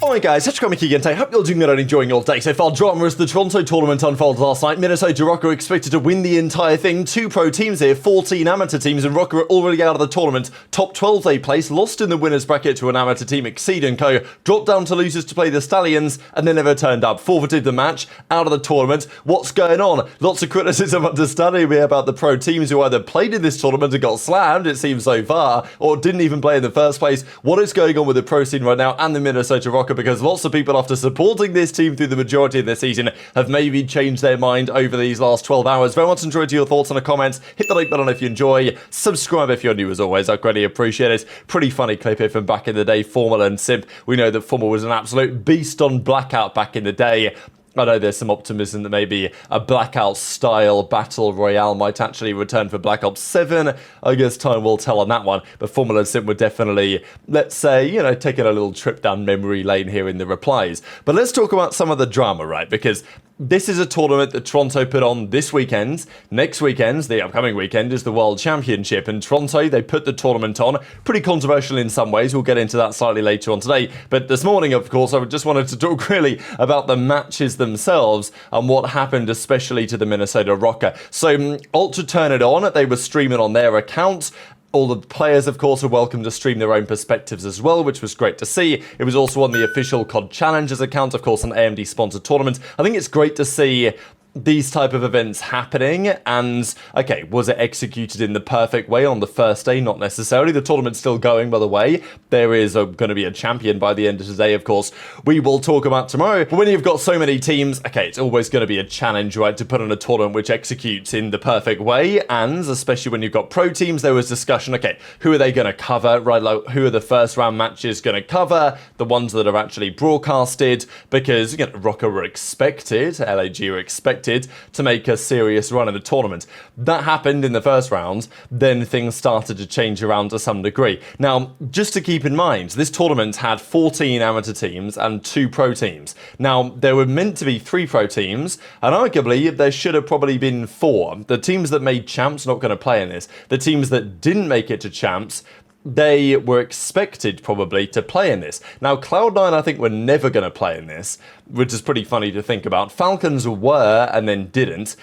Alright guys, HyDra again. Hope you're doing good and enjoying your day so far. Drama as the Toronto tournament unfolded last night. Minnesota ROKKR expected to win the entire thing. 2 pro teams here, 14 amateur teams, and ROKKR are already out of the tournament. Top 12 they placed, lost in the winners bracket to an amateur team, Exceed and Co. Dropped down to losers to play the Stallions, and they never turned up. Forfeited the match, out of the tournament. What's going on? Lots of criticism understandably about the pro teams who either played in this tournament and got slammed, it seems so far, or didn't even play in the first place. What is going on with the pro scene right now and the Minnesota ROKKR? Because lots of people, after supporting this team through the majority of the season, have maybe changed their mind over these last 12 hours. Very much enjoyed your thoughts in the comments. Hit the like button if you enjoy. Subscribe if you're new as always. I'd greatly appreciate it. Pretty funny clip here from back in the day, Formal and Simp. We know that Formal was an absolute beast on Blackout back in the day. I know there's some optimism that maybe a Blackout-style Battle Royale might actually return for Black Ops 7. I guess time will tell on that one. But Formula and Simp were definitely, let's say, you know, taking a little trip down memory lane here in the replies. But let's talk about some of the drama, right? Because this is a tournament that Toronto put on this weekend. Next weekend, the upcoming weekend, is the World Championship. And Toronto, they put the tournament on. Pretty controversial in some ways. We'll get into that slightly later on today. But this morning, of course, I just wanted to talk really about the matches themselves and what happened, especially to the Minnesota ROKKR. So, Ultra Turn It On, they were streaming on their account. All the players, of course, are welcome to stream their own perspectives as well, which was great to see. It was also on the official COD Challengers account, of course, an AMD-sponsored tournament. I think it's great to see these type of events happening, and okay, was it executed in the perfect way on the first day? Not necessarily. The tournament's still going, by the way. There is going to be a champion by the end of today, of course. We will talk about tomorrow. But when you've got so many teams, okay, it's always going to be a challenge, right, to put on a tournament which executes in the perfect way, and especially when you've got pro teams, there was discussion, okay, who are they going to cover, right, like, who are the first round matches going to cover, the ones that are actually broadcasted, because, you know, ROKKR were expected, LAG were expected to make a serious run in the tournament. That happened in the first round, then things started to change around to some degree. Now, just to keep in mind, this tournament had 14 amateur teams and 2 pro teams. Now, there were meant to be 3 pro teams, and arguably there should have probably been 4. The teams that made champs not going to play in this. The teams that didn't make it to champs, they were expected probably to play in this. Now, Cloud9, I think, were never going to play in this, which is pretty funny to think about. Falcons were and then didn't.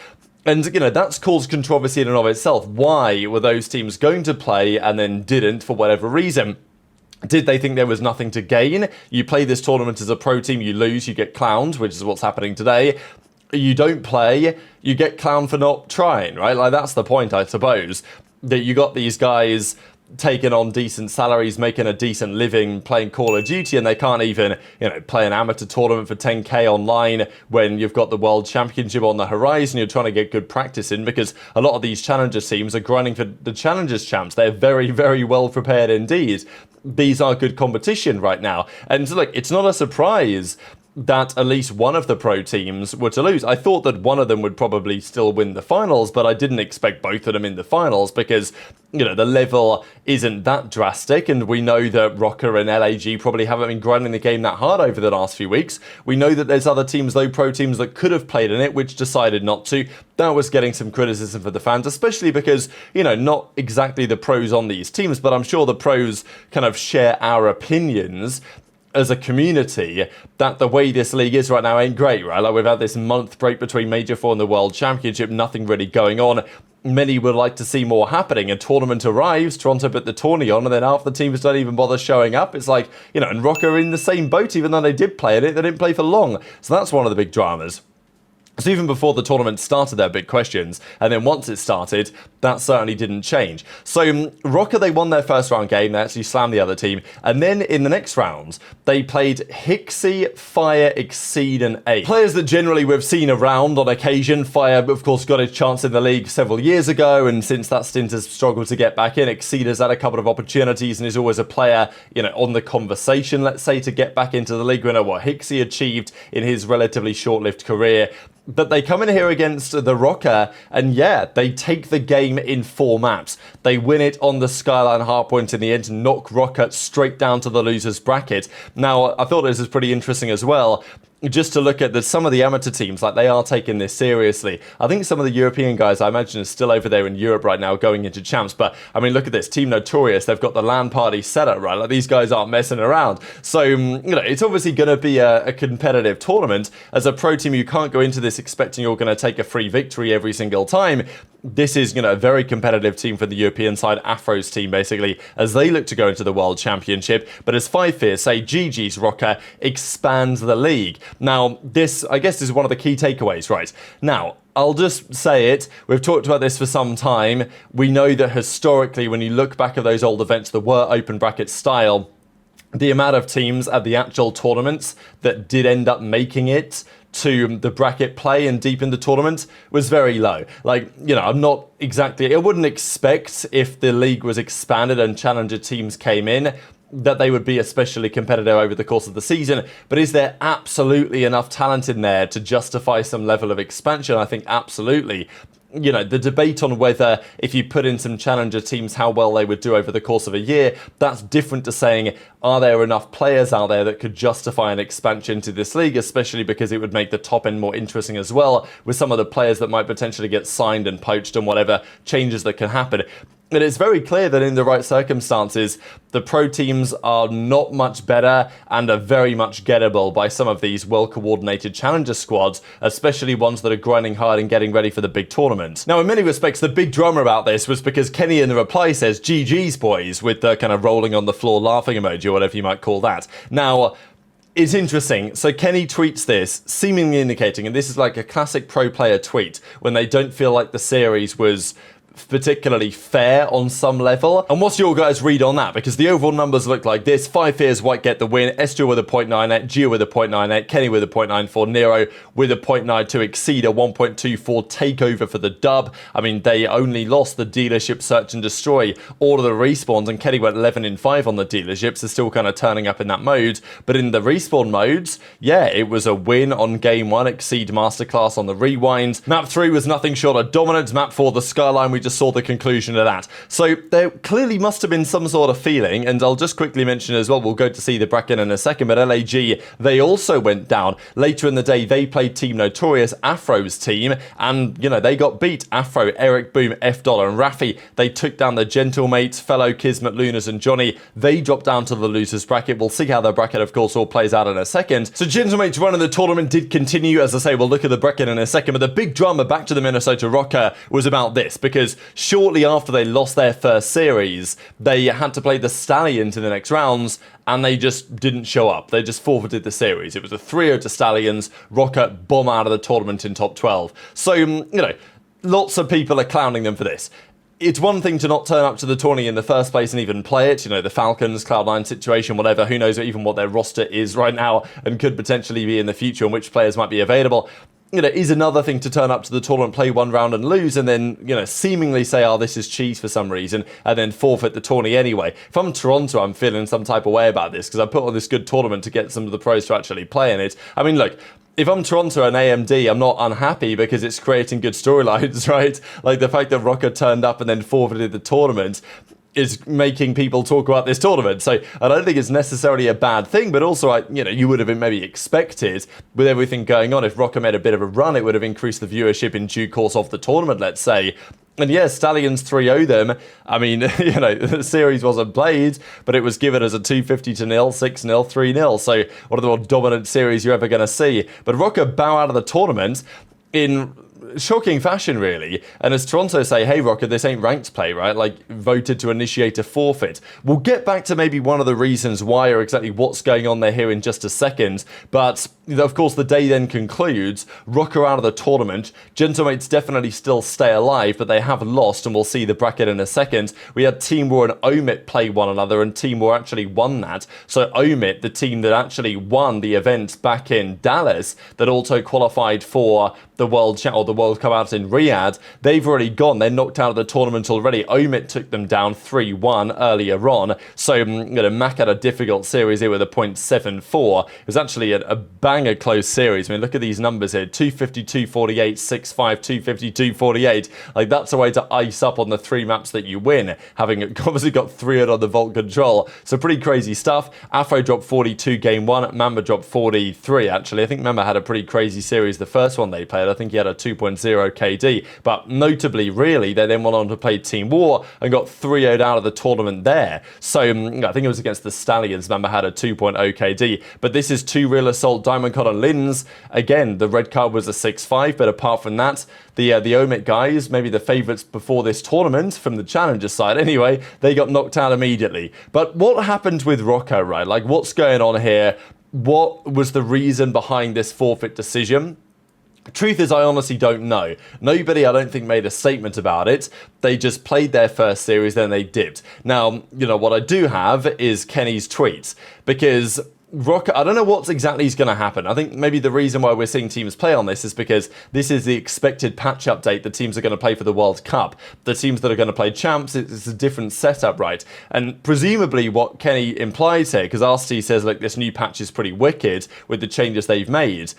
And, you know, that's caused controversy in and of itself. Why were those teams going to play and then didn't for whatever reason? Did they think there was nothing to gain? You play this tournament as a pro team, you lose, you get clowned, which is what's happening today. You don't play, you get clowned for not trying, right? Like, that's the point, I suppose. That you got these guys taking on decent salaries, making a decent living playing Call of Duty, and they can't even, you know, play an amateur tournament for 10k online when you've got the World Championship on the horizon. You're trying to get good practice in, because a lot of these Challengers teams are grinding for the Challengers champs. They're very, very well prepared indeed. These are good competition right now. And so, look, it's not a surprise that at least one of the pro teams were to lose. I thought that one of them would probably still win the finals, but I didn't expect both of them in the finals because, you know, the level isn't that drastic, and we know that ROKKR and LAG probably haven't been grinding the game that hard over the last few weeks. We know that there's other teams, though, pro teams that could have played in it, which decided not to. That was getting some criticism for the fans, especially because, you know, not exactly the pros on these teams, but I'm sure the pros kind of share our opinions as a community that the way this league is right now ain't great, right? Like, we've had this month break between Major 4 and the World Championship, nothing really going on. Many would like to see more happening. A tournament arrives, Toronto put the tourney on, and then half the teams don't even bother showing up. It's like, you know, and ROKKR are in the same boat, even though they did play in it, they didn't play for long. So that's one of the big dramas. So even before the tournament started, there were big questions, and then once it started, that certainly didn't change. So ROKKR, they won their first round game, they actually slammed the other team, and then in the next round, they played Hixie, Fire, Exceed, and aBeZy. Players that generally we've seen around on occasion. Fire, of course, got his chance in the league several years ago, and since that stint has struggled to get back in. Exceed has had a couple of opportunities and is always a player, you know, on the conversation, let's say, to get back into the league. We know what Hixie achieved in his relatively short-lived career. But they come in here against the ROKKR, and yeah, they take the game in 4 maps. They win it on the Skyline hardpoint in the end, knock ROKKR straight down to the losers bracket. Now, I thought this was pretty interesting as well. just to look at some of the amateur teams, like they are taking this seriously. I think some of the European guys, I imagine, are still over there in Europe right now going into champs. But I mean, look at this Team Notorious. They've got the LAN party set up, right? Like these guys aren't messing around. So, it's obviously going to be a competitive tournament. As a pro team, you can't go into this expecting you're going to take a free victory every single time. This is, a very competitive team for the European side, Afro's team, basically, as they look to go into the World Championship. But as FORFEIT say, GG's ROKKR expands the league. Now, this, I guess, is one of the key takeaways, right? Now, I'll just say it. We've talked about this for some time. We know that historically, when you look back at those old events that were open bracket style, the amount of teams at the actual tournaments that did end up making it to the bracket play and deep in the tournament was very low. Like, I'm not exactly, I wouldn't expect if the league was expanded and challenger teams came in that they would be especially competitive over the course of the season. But is there absolutely enough talent in there to justify some level of expansion? I think absolutely. The debate on whether if you put in some challenger teams, how well they would do over the course of a year, that's different to saying, are there enough players out there that could justify an expansion to this league, especially because it would make the top end more interesting as well, with some of the players that might potentially get signed and poached and whatever changes that can happen. And it's very clear that in the right circumstances, the pro teams are not much better and are very much gettable by some of these well-coordinated challenger squads, especially ones that are grinding hard and getting ready for the big tournament. Now, in many respects, the big drama about this was because Kenny in the reply says, GG's boys, with the kind of rolling on the floor laughing emoji, or whatever you might call that. Now, it's interesting. So Kenny tweets this, seemingly indicating, and this is like a classic pro player tweet, when they don't feel like the series was particularly fair on some level. And what's your guys' read on that? Because the overall numbers look like this. FORFEIT White get the win, S2 with a 0.98, Gio with a 0.98, Kenny with a 0.94, Nero with a 0.92, Exceed a 1.24 takeover for the dub. I mean, they only lost the dealership search and destroy, all of the respawns, and Kenny went 11-5 on the dealerships. They're still kind of turning up in that mode. But in the respawn modes, yeah, it was a win on game 1, Exceed Masterclass on the rewind. Map 3 was nothing short of dominant. Map 4, the Skyline, we just saw the conclusion of that. So there clearly must have been some sort of feeling, and I'll just quickly mention as well, we'll go to see the bracket in a second, but LAG, they also went down. Later in the day, they played Team Notorious, Afro's team, and, they got beat. Afro, Eric, Boom, F-Dollar, and Rafi, they took down the Gentlemates, FeLo, Kismet, Lunarz, and Johnny. They dropped down to the losers bracket. We'll see how the bracket, of course, all plays out in a second. So Gentlemates' run in the tournament did continue. As I say, we'll look at the bracket in a second, but the big drama back to the Minnesota ROKKR was about this, because shortly after they lost their first series, they had to play the Stallions in the next rounds, and they just didn't show up. They just forfeited the series. It was a 3-0 to Stallions. ROKKR bomb out of the tournament in top 12. So, lots of people are clowning them for this. It's one thing to not turn up to the tourney in the first place and even play it. The Falcons, Cloud9 situation, whatever. Who knows even what their roster is right now and could potentially be in the future and which players might be available. Is another thing to turn up to the tournament, play one round and lose, and then, seemingly say, oh, this is cheese for some reason, and then forfeit the tourney anyway. If I'm Toronto, I'm feeling some type of way about this, because I put on this good tournament to get some of the pros to actually play in it. I mean, look, if I'm Toronto and AMD, I'm not unhappy because it's creating good storylines, right? Like the fact that ROKKR turned up and then forfeited the tournament is making people talk about this tournament. So I don't think it's necessarily a bad thing, but also, you would have been maybe expected with everything going on. If ROKKR made a bit of a run, it would have increased the viewership in due course of the tournament, let's say. And yeah, Stallions 3-0 them. I mean, the series wasn't played, but it was given as a 250-0, 6-0, 3-0. So one of the more dominant series you're ever going to see. But ROKKR bow out of the tournament in shocking fashion, really. And as Toronto say, hey, ROKKR, this ain't ranked play, right? Like, voted to initiate a forfeit. We'll get back to maybe one of the reasons why or exactly what's going on there here in just a second. But, of course, the day then concludes. ROKKR out of the tournament. Gentlemates definitely still stay alive, but they have lost, and we'll see the bracket in a second. We had Team War and Omit play one another, and Team War actually won that. So Omit, the team that actually won the event back in Dallas, that also qualified for the World World Cup out in Riyadh. They've already gone. They're knocked out of the tournament already. OMIT took them down 3-1 earlier on. So, you know, Mack had a difficult series here with a 0.74. It was actually a banger close series. I mean, look at these numbers here. 252-48, 6-5, 252-48. Like, that's a way to ice up on the 3 maps that you win, having obviously got 3 on the Vault Control. So pretty crazy stuff. Afro dropped 42 game 1. Mamba dropped 43, actually. I think Mamba had a pretty crazy series the first one they played. I think he had a 2.0 KD. But notably, really, they then went on to play Team War and got 3-0'd out of the tournament there. So I think it was against the Stallions. Mamba had a 2.0 KD. But this is 2 Real Assault, Diamond Con and Lins. Again, the red card was a 6-5, but apart from that, the OMIT guys, maybe the favourites before this tournament, from the Challenger side anyway, they got knocked out immediately. But what happened with ROKKR, right? Like, what's going on here? What was the reason behind this forfeit decision? Truth is, I honestly don't know. Nobody, I don't think, made a statement about it. They just played their first series, then they dipped. Now, you know, what I do have is Kenny's tweets, because ROKKR, I don't know what exactly is going to happen. I think maybe the reason why we're seeing teams play on this is because this is the expected patch update the teams are going to play for the World Cup. The teams that are going to play champs, it's a different setup, right? And presumably what Kenny implies here, because Nastie says, like, this new patch is pretty wicked with the changes they've made,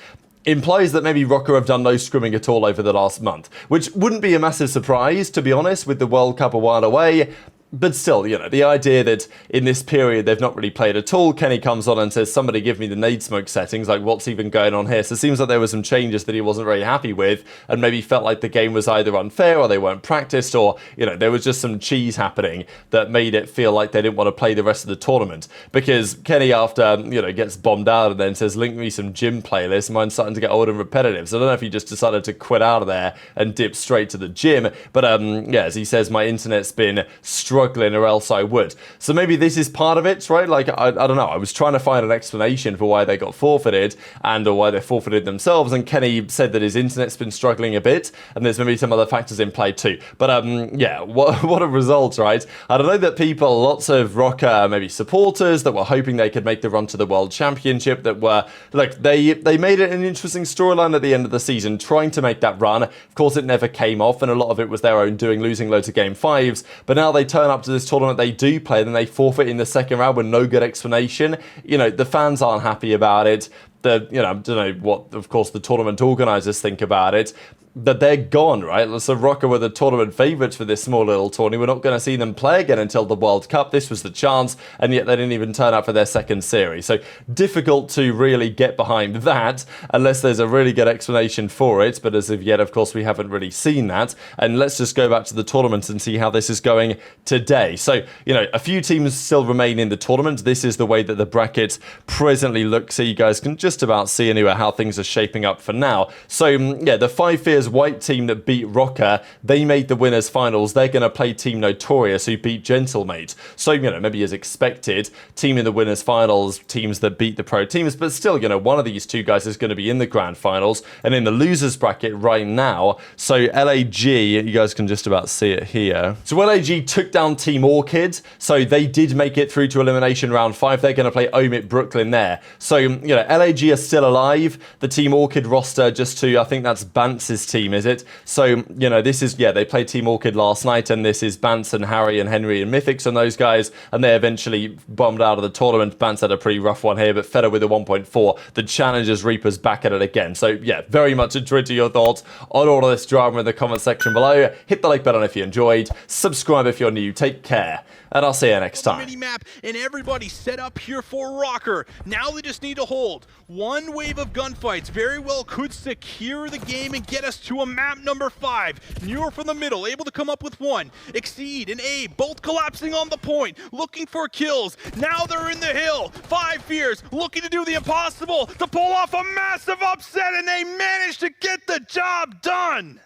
implies that maybe ROKKR have done no scrimming at all over the last month, which wouldn't be a massive surprise, to be honest, with the World Cup a while away. But still, you know, the idea that in this period they've not really played at all. Kenny comes on and says, somebody give me the nade smoke settings, like, what's even going on here? So it seems like there were some changes that he wasn't very happy with, and maybe felt like the game was either unfair or they weren't practiced, or, you know, there was just some cheese happening that made it feel like they didn't want to play the rest of the tournament. Because Kenny, after, you know, gets bombed out and then says, link me some gym playlists, mine's starting to get old and repetitive. So I don't know if he just decided to quit out of there and dip straight to the gym. But yeah, as he says, my internet's been struggling, or else I would. So maybe this is part of it, right? Like, I don't know. I was trying to find an explanation for why they got forfeited and or why they forfeited themselves, and Kenny said that his internet's been struggling a bit, and there's maybe some other factors in play too. But yeah, what a result, right? I don't know that people, lots of ROKKR maybe supporters that were hoping they could make the run to the World Championship, that were, like, they made it an interesting storyline at the end of the season, trying to make that run. Of course, it never came off, and a lot of it was their own doing, losing loads of game 5s. But now they turn up to this tournament they do play, then they forfeit in the second round with no good explanation. You know, the fans aren't happy about it. You know, I don't know what, of course, the tournament organisers think about it. That they're gone, right? So ROKKR were the tournament favourites for this small little tourney. We're not going to see them play again until the World Cup. This was the chance, and yet they didn't even turn up for their second series. So difficult to really get behind that unless there's a really good explanation for it. But as of yet, of course, we haven't really seen that. And let's just go back to the tournament and see how this is going today. So, you know, a few teams still remain in the tournament. This is the way that the bracket presently looks. So you guys can just about see anyway how things are shaping up for now. So yeah, the 5 Fears white team that beat ROKKR, they made the winners finals. They're going to play Team Notorious, who beat Gentlemate. So, you know, maybe as expected, team in the winners finals, teams that beat the pro teams, but still, you know, one of these two guys is going to be in the grand finals and in the losers bracket right now. So LAG, you guys can just about see it here. So LAG took down Team Orchid, so they did make it through to elimination round 5. They're going to play OMIT Brooklyn there. So, you know, LAG are still alive. The Team Orchid roster, just to, I think that's Bantz's team, is it? So, you know, this is, yeah, they played Team Orchid last night, and this is Bantz and Harry and Henry and Mythics and those guys, and they eventually bombed out of the tournament. Bantz had a pretty rough one here, but FeLo with a 1.4. The Challengers Reapers back at it again. So, yeah, very much enjoyed your thoughts on all of this drama in the comment section below. Hit the like button if you enjoyed. Subscribe if you're new. Take care, and I'll see you next time. Mini map, and everybody set up here for ROKKR. Now they just need to hold. One wave of gunfights very well could secure the game and get us to a map number 5. Newer from the middle, able to come up with 1. Exceed and abe, both collapsing on the point, looking for kills. Now they're in the hill. 5 Fears looking to do the impossible to pull off a massive upset, and they managed to get the job done.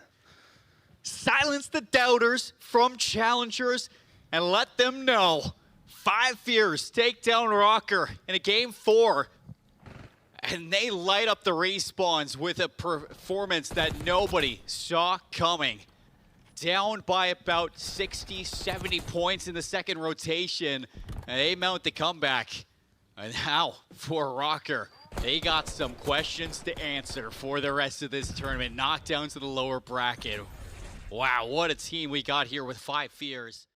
Silence the doubters from challengers and let them know 5 Fears take down ROKKR in a game 4. And they light up the respawns with a performance that nobody saw coming. Down by about 60, 70 points in the second rotation, and they mount the comeback. And now for ROKKR, They got some questions to answer for the rest of this tournament. Knocked down to the lower bracket. Wow, what a team we got here with 5 fears.